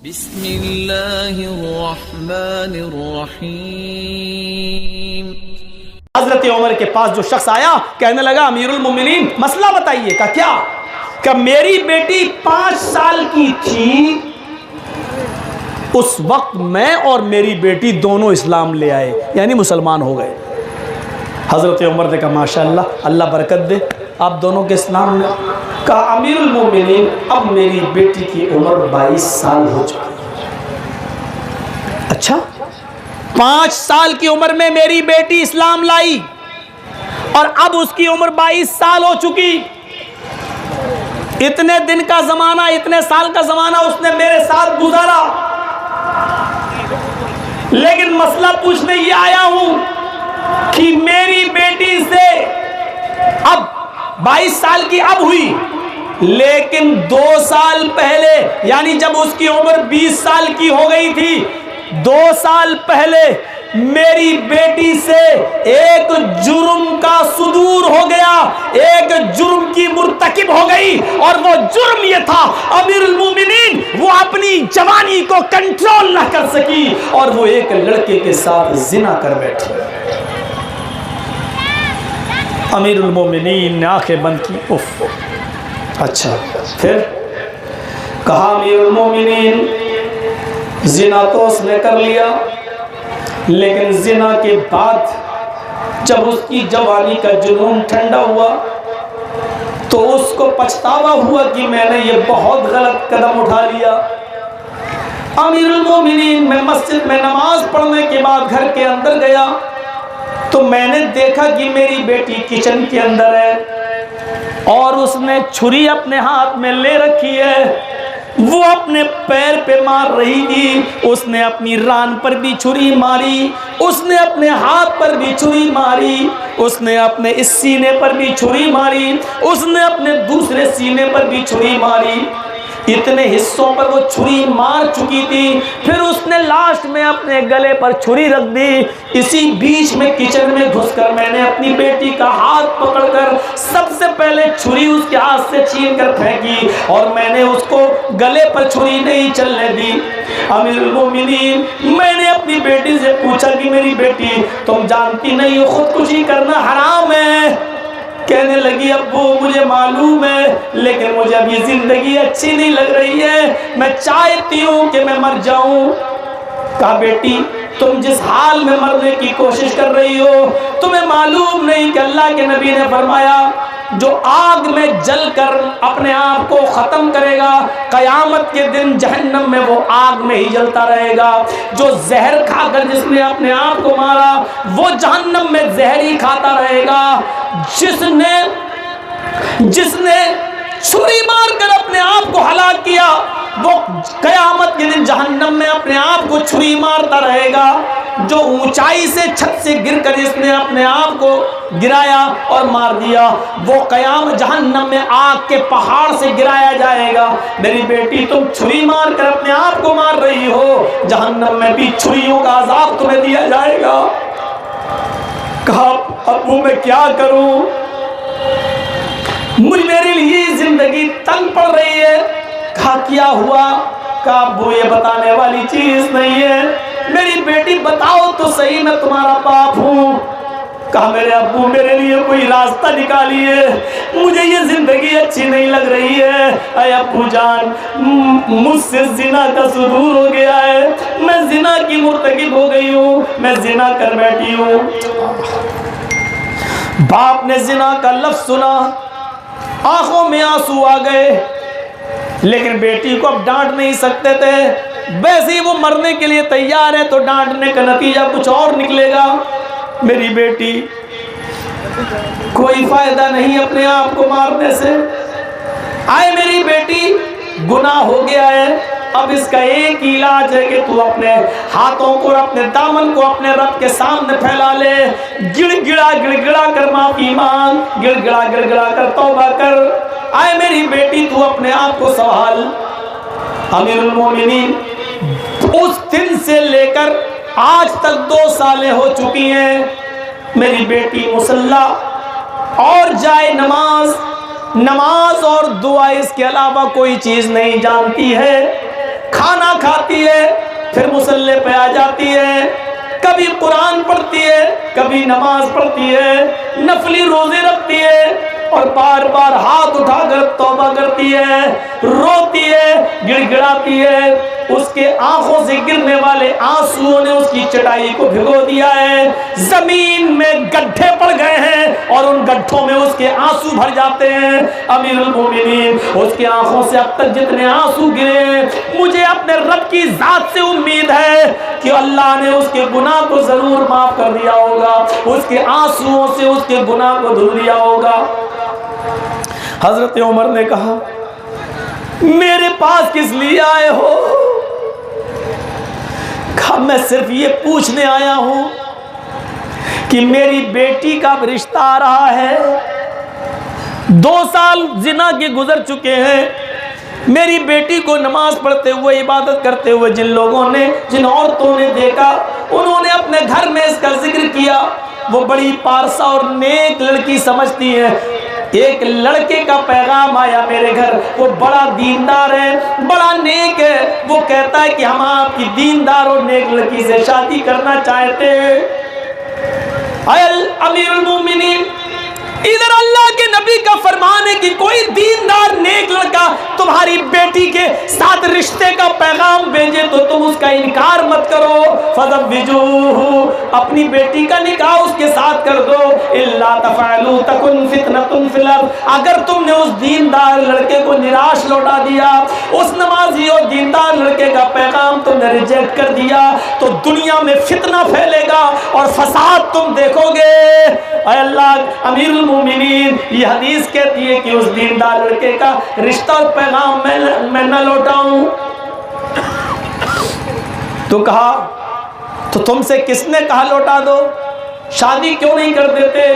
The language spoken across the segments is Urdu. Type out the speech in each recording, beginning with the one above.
بسم اللہ الرحمن الرحیم۔ حضرت عمر کے پاس جو شخص آیا کہنے لگا امیر المومنین مسئلہ بتائیے۔ کہا کیا؟ کہ میری بیٹی 5 سال کی تھی، اس وقت میں اور میری بیٹی دونوں اسلام لے آئے، یعنی مسلمان ہو گئے۔ حضرت عمر نے کہا ماشاءاللہ، اللہ برکت دے، آپ دونوں کے اسلام میں۔ کہا امیر المومنین اب میری بیٹی کی عمر 22 سال ہو چکی۔ اچھا، 5 سال کی عمر میں میری بیٹی اسلام لائی اور اب اس کی عمر 22 سال ہو چکی۔ اتنے دن کا زمانہ، اتنے سال کا زمانہ اس نے میرے ساتھ گزارا، لیکن مسئلہ پوچھنے یہ آیا ہوں کہ میری بیٹی سے اب 22 سال کی اب ہوئی، لیکن 2 سال پہلے، یعنی جب اس کی عمر 20 سال کی ہو گئی تھی، 2 سال پہلے میری بیٹی سے ایک جرم کا صدور ہو گیا، ایک جرم کی مرتکب ہو گئی، اور وہ جرم یہ تھا امیر المومنین وہ اپنی جوانی کو کنٹرول نہ کر سکی اور وہ ایک لڑکے کے ساتھ زنا کر بیٹھی۔ امیر المومنین نے آنکھیں بند کی۔ اف، اچھا پھر؟ کہا امیر المومنین زنا تو اس نے کر لیا، لیکن زنا کے بعد جب اس کی جوانی کا جنون ٹھنڈا ہوا تو اس کو پچھتاوا ہوا کہ میں نے یہ بہت غلط قدم اٹھا لیا۔ امیر المومنین میں مسجد میں نماز پڑھنے کے بعد گھر کے اندر گیا تو میں نے دیکھا کہ میری بیٹی کچن کے اندر ہے اور اس نے چھری اپنے ہاتھ میں لے رکھی ہے، وہ اپنے پیر پہ مار رہی تھی، اس نے اپنی ران پر بھی چھری ماری، اس نے اپنے ہاتھ پر بھی چھری ماری، اس نے اپنے اس سینے پر بھی چھری ماری، اس نے اپنے دوسرے سینے پر بھی چھری ماری۔ اتنے حصوں پر وہ چھری مار چکی تھی، پھر اس نے لاسٹ میں اپنے گلے پر چھری رکھ دی۔ اسی بیچ میں کچن میں گھس کر میں نے اپنی بیٹی کا ہاتھ پکڑ کر سب سے پہلے چھری اس کے ہاتھ سے چھین کر پھینکی اور میں نے اس کو گلے پر چھری نہیں چلنے دی۔ امیر المومنین میں نے اپنی بیٹی سے پوچھا کہ میری بیٹی تم جانتی نہیں ہو خودکشی کرنا حرام ہے؟ کہنے لگی ابو مجھے معلوم ہے، لیکن مجھے اب یہ زندگی اچھی نہیں لگ رہی ہے، میں چاہتی ہوں کہ میں مر جاؤں۔ کہا بیٹی تم جس حال میں مرنے کی کوشش کر رہی ہو تمہیں معلوم نہیں کہ اللہ کے نبی نے فرمایا جو آگ میں جل کر اپنے آپ کو ختم کرے گا قیامت کے دن جہنم میں وہ آگ میں ہی جلتا رہے گا، جو زہر کھا کر جس نے اپنے آپ کو مارا وہ جہنم میں زہر ہی کھاتا رہے گا، جس نے چھری مار کر اپنے آپ کو ہلاک کیا وہ قیامت کے دن جہنم میں اپنے آپ کو چھری مارتا رہے گا، جو اونچائی سے چھت سے گر کر جس نے اپنے آپ کو گرایا اور مار دیا وہ قیامت جہنم میں آگ کے پہاڑ سے گرایا جائے گا۔ میری بیٹی تم چھری مار کر اپنے آپ کو مار رہی ہو، جہنم میں بھی چھریوں کا عذاب تمہیں دیا جائے گا۔ کہا ابو میں کیا کروں، میرے لیے زندگی تنگ پڑ رہی ہے۔ کہا کیا ہوا؟ کہا ابو یہ بتانے والی چیز نہیں ہے، میری بیٹی بتاؤ تو صحیح میں تمہارا باپ ہوں۔ کہا میرے ابو میرے لیے کوئی راستہ نکالیے، مجھے یہ زندگی اچھی نہیں لگ رہی ہے۔ اے ابو جان مجھ سے زنا کا صدور ہو گیا ہے، میں زنا کی مرتکب ہو گئی ہوں، میں زنا کر بیٹھی ہوں۔ باپ نے زنا کا لفظ سنا، آنکھوں میں آنسو آ گئے، لیکن بیٹی کو اب ڈانٹ نہیں سکتے تھے، ویسے ہی وہ مرنے کے لیے تیار ہے تو ڈانٹنے کا نتیجہ کچھ اور نکلے گا۔ میری بیٹی کوئی فائدہ نہیں اپنے آپ کو مارنے سے، آئے میری بیٹی گناہ ہو گیا ہے، اب اس کا ایک ہی علاج ہے کہ تو اپنے ہاتھوں کو اپنے دامن کو اپنے رب کے سامنے پھیلا لے، گڑ گڑا کر معافی مانگ، گڑ گڑا کر توبہ کر۔ آئے میری بیٹی تو اپنے آپ کو سنبھال۔ امیر المومنین اس دن سے لے کر آج تک 2 سالیں ہو چکی ہیں، میری بیٹی مصلی اور جائے نماز اور دعا اس کے علاوہ کوئی چیز نہیں جانتی ہے۔ کھانا کھاتی ہے پھر مصلی پہ آ جاتی ہے، کبھی قرآن پڑھتی ہے، کبھی نماز پڑھتی ہے، نفلی روزے رکھتی ہے، اور بار بار ہاتھ اٹھا کر توبہ کرتی ہے، روتی ہے، گڑ گڑاتی ہے۔ اس کے آنکھوں سے گرنے والے آنسوؤں نے اس کی چٹائی کو بھگو دیا ہے، زمین میں گڈھے پڑ گئے ہیں اور ان گڈھوں میں اس کے آنسو بھر جاتے ہیں۔ امیر المومنین، اس کے آنکھوں سے اب تک جتنے آنسو گرے ہیں، مجھے اپنے رب کی ذات سے امید ہے کہ اللہ نے اس کے گناہ کو ضرور معاف کر دیا ہوگا، اس کے آنسوؤں سے اس کے گناہ کو دھل دیا ہوگا۔ حضرت عمر نے کہا میرے پاس کس لیے آئے ہو؟ کہا میں صرف یہ پوچھنے آیا ہوں کہ میری بیٹی کا رشتہ آ رہا ہے، 2 سال زنا کے گزر چکے ہیں، میری بیٹی کو نماز پڑھتے ہوئے عبادت کرتے ہوئے جن لوگوں نے، جن عورتوں نے دیکھا، انہوں نے اپنے گھر میں اس کا ذکر کیا، وہ بڑی پارسا اور نیک لڑکی سمجھتی ہیں۔ ایک لڑکے کا پیغام آیا میرے گھر، وہ بڑا دیندار ہے، بڑا نیک ہے، وہ کہتا ہے کہ ہم آپ کی دیندار اور نیک لڑکی سے شادی کرنا چاہتے ہیں۔ امیر المومنین، ادھر اللہ کے نبی کا فرمان ہے کہ کوئی دیندار نیک لڑکا تمہاری بیٹی کے ساتھ رشتے کا پیغام بھیجے تو تم اس کا انکار مت کرو۔ فَزَوِّجُوهُ، اپنی بیٹی کا نکاح اس کے ساتھ کر دو۔ إِلَّا تَفْعَلُوا تَكُنْ فِتْنَةٌ فِي الْأَرْضِ، اگر تم نے اس دیندار لڑکے کو نراش لوٹا دیا، اس نمازی اور دیندار لڑکے کا پیغام تم نے ریجیکٹ کر دیا، تو دنیا میں فتنہ پھیلے گا اور فساد تم دیکھو گے۔ اے اللہ، امیر المومنین، یہ حدیث کہتی ہے کہ اس دیندار لڑکے کا رشتہ اور پیغام میں نہ لوٹاؤں۔ تو کہا تو تم سے کس نے کہا لوٹا دو؟ شادی کیوں نہیں کر دیتے؟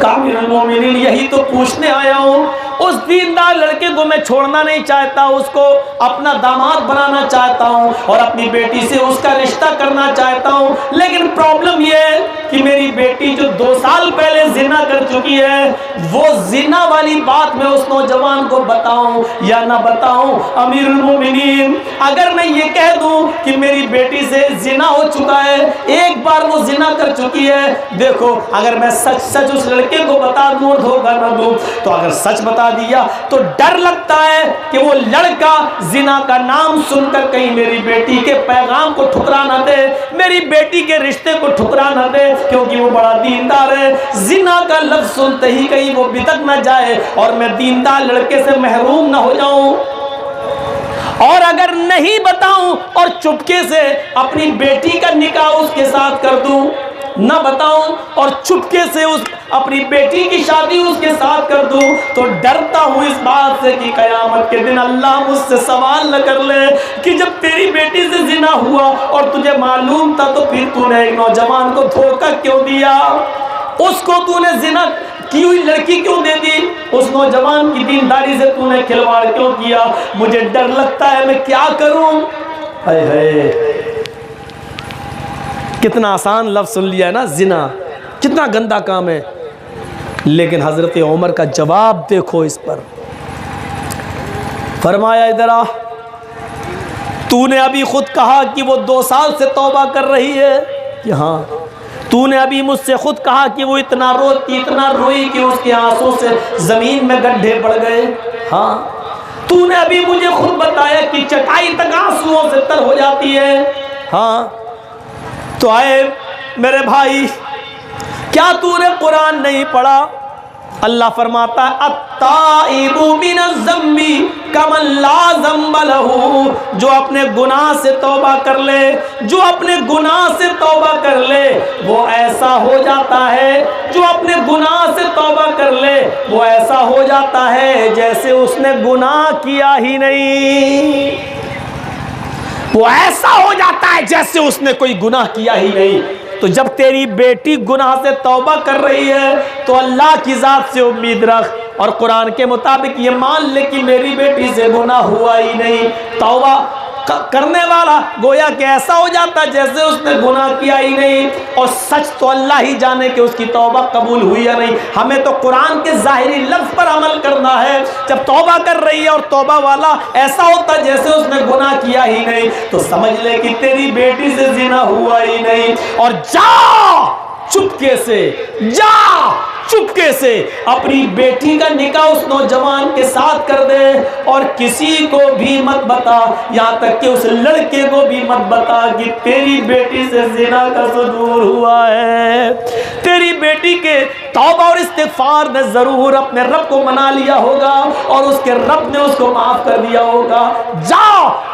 کہا امیر المومنین، یہی تو پوچھنے آیا ہوں۔ اس دیندار لڑکے کو میں چھوڑنا نہیں چاہتا، اس کو اپنا داماد بنانا چاہتا ہوں اور اپنی بیٹی سے اس کا رشتہ کرنا چاہتا ہوں، لیکن پرابلم یہ ہے کہ میری بیٹی جو 2 سال پہلے زنا کر چکی ہے، وہ زنا والی بات میں اس نوجوان کو بتاؤں یا نہ بتاؤں؟ امیر المومنین، اگر میں یہ کہہ دوں کہ میری بیٹی سے زنا ہو چکا ہے، ایک بار وہ زنا کر چکی ہے، دیکھو اگر میں سچ سچ اس لڑکے کو بتا دوں اور دھوکہ نہ دوں، تو اگر سچ بتا دیا تو ڈر لگتا ہے کہ وہ لڑکا زنا کا نام سن کر کہیں میری بیٹی کے پیغام کو ٹھکرا نہ دے، میری بیٹی کے رشتے کو ٹھکرا نہ دے، کیونکہ وہ بڑا دیندار ہے۔ زنا کا لفظ سنتے ہی کہیں وہ بدک نہ جائے اور میں دیندار لڑکے سے محروم نہ ہو جاؤں۔ اور اگر نہیں بتاؤں اور چپکے سے اپنی بیٹی کا نکاح اس کے ساتھ کر دوں، نہ بتاؤں اور چپکے سے اپنی بیٹی کی شادی اس کے ساتھ کر دوں، تو ڈرتا ہوں اس بات سے کہ قیامت کے دن اللہ مجھ سے سوال نہ کر لے کہ جب تیری بیٹی سے زنا ہوا اور تجھے معلوم تھا تو پھر تو نے ایک نوجوان کو دھوکہ کیوں دیا، اس کو تو نے زنا کی ہوئی لڑکی کیوں دے دی، اس نوجوان کی دینداری سے تو نے کھلواڑ کیوں کیا؟ مجھے ڈر لگتا ہے، میں کیا کروں؟ اے اے کتنا آسان لفظ سن لیا ہے نا، زنا کتنا گندا کام ہے، لیکن حضرت عمر کا جواب دیکھو اس پر۔ فرمایا ادھر آ، تو نے ابھی خود کہا کہ وہ 2 سال سے توبہ کر رہی ہے کہ ہاں، تو نے ابھی مجھ سے خود کہا کہ وہ اتنا روتی اتنا روئی کہ اس کے آنسوں سے زمین میں گڈھے پڑ گئے، ہاں، تو نے ابھی مجھے خود بتایا کہ چٹائی تک آنسوؤں سے تر ہو جاتی ہے، ہاں، تو آئے میرے بھائی، کیا تو نے قرآن نہیں پڑھا؟ اللہ فرماتا ہے التائب من الذنب کمن لا ذنب لہ، جو اپنے گناہ سے توبہ کر لے، جو اپنے گناہ سے توبہ کر لے وہ ایسا ہو جاتا ہے، جو اپنے گناہ سے توبہ کر لے وہ ایسا ہو جاتا ہے جیسے اس نے گناہ کیا ہی نہیں، وہ ایسا ہو جاتا ہے جیسے اس نے کوئی گناہ کیا ہی نہیں۔ تو جب تیری بیٹی گناہ سے توبہ کر رہی ہے تو اللہ کی ذات سے امید رکھ اور قرآن کے مطابق یہ مان لے کہ میری بیٹی سے گناہ ہوا ہی نہیں، توبہ کرنے والا گویا کہ ایسا ہو جاتا جیسے اس نے گناہ کیا ہی نہیں، اور سچ تو اللہ ہی جانے کہ اس کی توبہ قبول ہوئی یا نہیں۔ ہمیں تو قرآن کے ظاہری لفظ پر عمل کرنا ہے۔ جب توبہ کر رہی ہے اور توبہ والا ایسا ہوتا جیسے اس نے گناہ کیا ہی نہیں، تو سمجھ لے کہ تیری بیٹی سے زنا ہوا ہی نہیں، اور جا چپکے سے، جا چپکے سے اپنی بیٹی کا نکاح اس نوجوان کے ساتھ کر دے، اور کسی کو بھی مت بتا، یہاں تک کہ اس لڑکے کو بھی مت بتا کہ تیری بیٹی سے زنا کا صدور ہوا ہے۔ تیری بیٹی کے توبہ اور استغفار نے ضرور اپنے رب کو منا لیا ہوگا، اور اس کے رب نے اس کو معاف کر دیا ہوگا۔ جا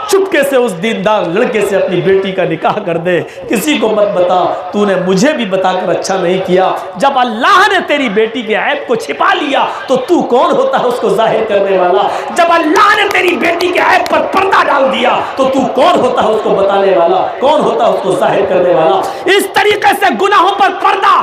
چپکے سے اس دیندار لڑکے سے اپنی بیٹی کا نکاح کر دے، کسی کو مت بتا، تو نے مجھے بھی بتا کر اچھا نہیں کیا۔ جب اللہ نے تیری بیٹی کے عیب کو چھپا لیا تو کون ہوتا ہے اس کو ظاہر کرنے والا؟ جب اللہ نے تیری بیٹی کے عیب پر پردہ ڈال دیا تو کون ہوتا ہے اس کو بتانے والا؟ کون ہوتا ہے اس کو ظاہر کرنے والا؟ اس طریقے سے گناہوں پر پردہ،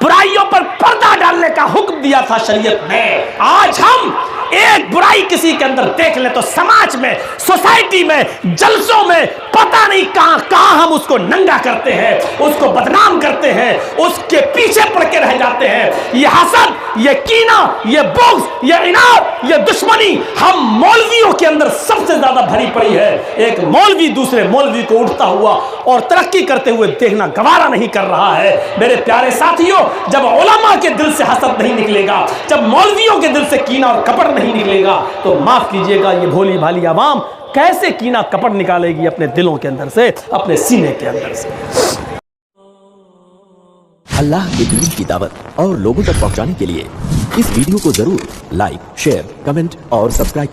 برائیوں پر پردہ ڈالنے کا حکم دیا تھا شریعت نے۔ آج ہم ایک برائی کسی کے اندر دیکھ لیں تو سماج میں، سوسائٹی میں، جلسوں میں پتہ نہیں کہاں کہاں ہم اس کو ننگا کرتے ہیں، اس کو بدنام کرتے ہیں، اس کے پیچھے پڑ کے رہ جاتے ہیں۔ یہ حسد، یہ کینہ، یہ بغض، یہ عناد، یہ دشمنی ہم مولویوں کے اندر سب سے زیادہ بھری پڑی ہے۔ ایک مولوی دوسرے مولوی کو اٹھتا ہوا اور ترقی کرتے ہوئے دیکھنا گوارا نہیں کر رہا ہے۔ میرے پیارے ساتھیوں، جب علماء کے دل سے حسد نہیں نکلے گا، جب مولویوں کے دل سے کینہ اور کپٹ نہیں نکلے گا، تو معاف کیجئے گا یہ بھولی بھالی عوام کیسے کینہ کپٹ نکالے گی اپنے دلوں کے اندر سے، اپنے سینے کے اندر سے؟ اللہ کے دین کی دعوت اور لوگوں تک پہنچانے کے لیے اس ویڈیو کو ضرور لائک، شیئر، کمنٹ اور سبسکرائب